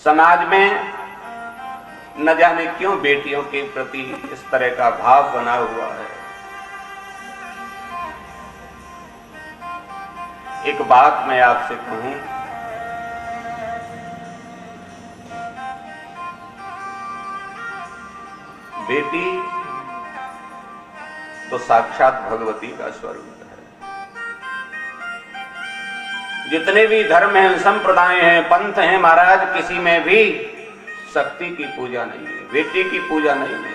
समाज में न जाने क्यों बेटियों के प्रति इस तरह का भाव बना हुआ है। एक बात मैं आपसे कहूं, बेटी तो साक्षात भगवती का स्वरूप है। जितने भी धर्म हैं, संप्रदाय हैं, पंथ हैं महाराज, किसी में भी शक्ति की पूजा नहीं है, बेटी की पूजा नहीं है।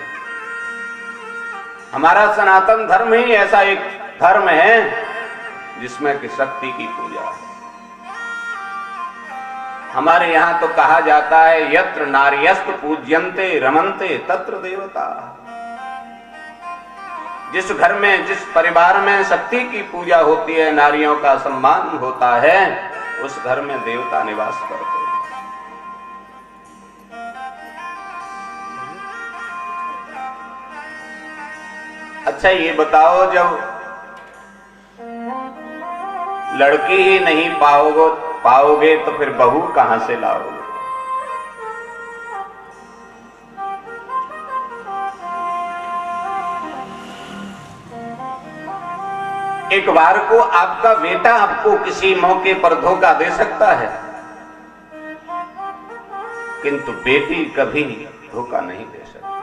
हमारा सनातन धर्म ही ऐसा एक धर्म है जिसमें कि शक्ति की पूजा है। हमारे यहां तो कहा जाता है यत्र नार्यस्त पूज्यन्ते रमन्ते तत्र देवता। जिस घर में, जिस परिवार में शक्ति की पूजा होती है, नारियों का सम्मान होता है, उस घर में देवता निवास करते हैं। अच्छा ये बताओ, जब लड़की ही नहीं पाओगे तो फिर बहू कहां से लाओगे? एक बार को आपका बेटा आपको किसी मौके पर धोखा दे सकता है, किंतु बेटी कभी धोखा नहीं दे सकती।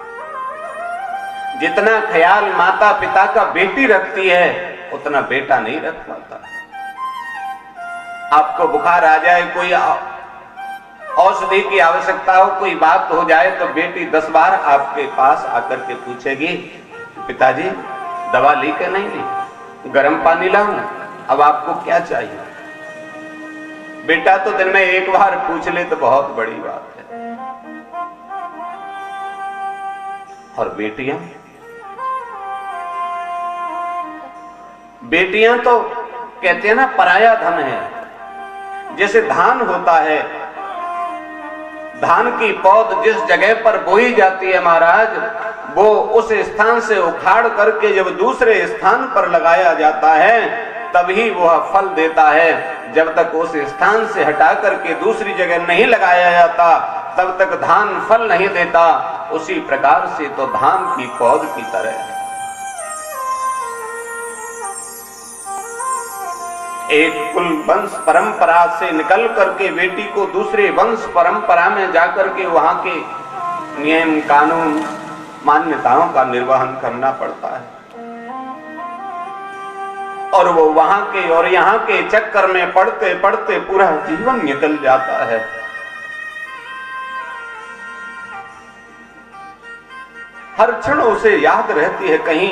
जितना ख्याल माता पिता का बेटी रखती है, उतना बेटा नहीं रख पाता। आपको बुखार आ जाए, कोई औषधि की आवश्यकता हो, कोई बात हो जाए, तो बेटी 10 बार आपके पास आकर के पूछेगी, पिताजी दवा ली के नहीं ली, गर्म पानी लाऊं, अब आपको क्या चाहिए? बेटा तो दिन में एक बार पूछ ले तो बहुत बड़ी बात है। और बेटियां तो कहते हैं ना, पराया धन है। जैसे धान होता है, धान की पौध जिस जगह पर बोई जाती है महाराज, वो उस स्थान से उखाड़ करके जब दूसरे स्थान पर लगाया जाता है, तभी वह फल देता है। जब तक उस स्थान से हटा करके दूसरी जगह नहीं लगाया जाता, तब तक धान फल नहीं देता। उसी प्रकार से तो धान की पौध की तरह है। एक कुल वंश परंपरा से निकल करके बेटी को दूसरे वंश परंपरा में जाकर के वहां के नियम कानून मान्यताओं का निर्वहन करना पड़ता है, और वो वहां के और यहाँ के चक्कर में पढ़ते पढ़ते पूरा जीवन निकल जाता है। हर क्षण उसे याद रहती है, कहीं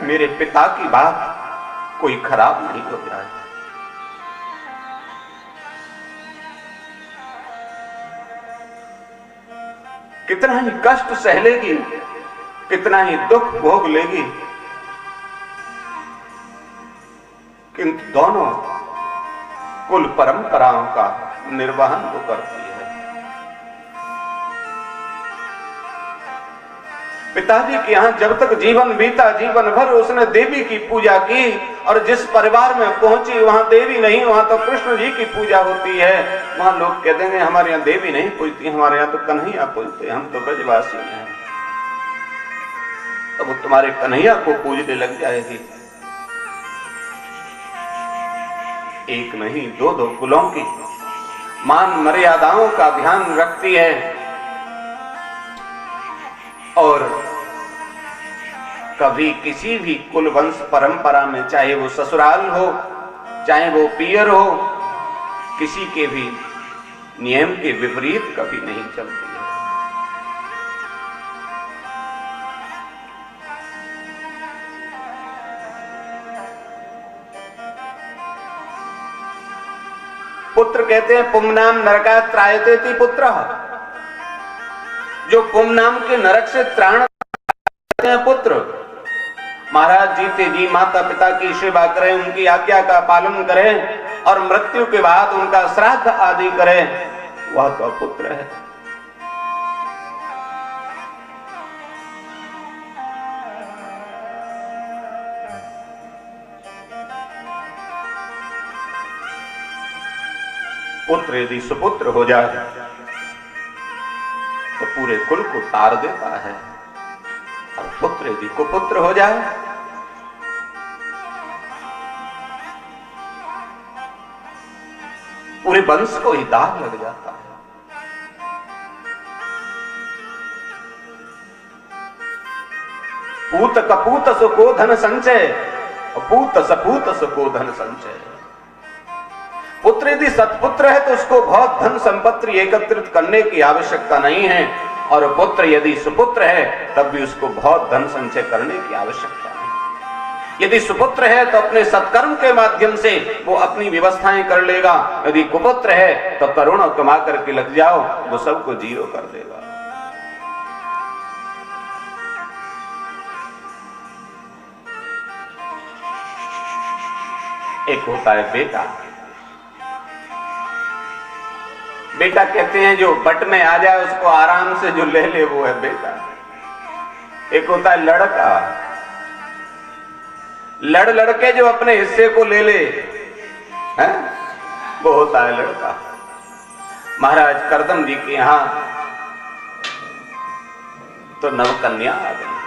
मेरे पिता की बात कोई खराब नहीं हो जाए। कितना ही कष्ट सह लेगी, कितना ही दुख भोग लेगी, किंतु दोनों कुल परंपराओं का निर्वहन वो करती है। पिताजी के यहाँ जब तक जीवन बीता, जीवन भर उसने देवी की पूजा की, और जिस परिवार में पहुंची वहां देवी नहीं, वहां तो कृष्ण जी की पूजा होती है। वहां लोग कह देंगे हमारे यहाँ देवी नहीं पूजती, हमारे यहाँ तो कन्हैया पूजते, हम तो ब्रजवासी हैं। तो वो तुम्हारे कन्हैया को पूजने लग जाएगी। एक नहीं, 2-2 कुलों की मान मर्यादाओं का ध्यान रखती है। और कभी किसी भी कुल वंश परंपरा में, चाहे वो ससुराल हो, चाहे वो पियर हो, किसी के भी नियम के विपरीत कभी नहीं चलती है। पुत्र कहते हैं पुंनाम नरकात् त्रायतेति पुत्रः। जो पुम नाम के नरक से त्राण करते हैं पुत्र, महाराज जीते जी माता पिता की सेवा करें, उनकी आज्ञा का पालन करें, और मृत्यु के बाद उनका श्राद्ध आदि करें, वह तो पुत्र है। पुत्र यदि सुपुत्र हो जाए तो पूरे कुल को तार देता है, और पुत्र यदि कुपुत्र हो जाए पूरे वंश को ही दाग लग जाता है। पूत कपूत सुको धन संचय, पूत सपूत सुको धन संचय। पुत्र यदि सत्पुत्र है तो उसको बहुत धन संपत्ति एकत्रित करने की आवश्यकता नहीं है, और पुत्र यदि सुपुत्र है तब भी उसको बहुत धन संचय करने की आवश्यकता नहीं। यदि सुपुत्र है तो अपने सत्कर्म के माध्यम से वो अपनी व्यवस्थाएं कर लेगा, यदि कुपुत्र है तो करोड़ों कमा करके लग जाओ, वो सबको जीरो कर देगा। एक होता है बेटा। बेटा कहते हैं जो बट में आ जाए उसको आराम से जो ले ले वो है बेटा। एक होता है लड़का, लड़के जो अपने हिस्से को ले ले है, वो होता है लड़का। महाराज करदम जी के यहां तो नवकन्या आ गई।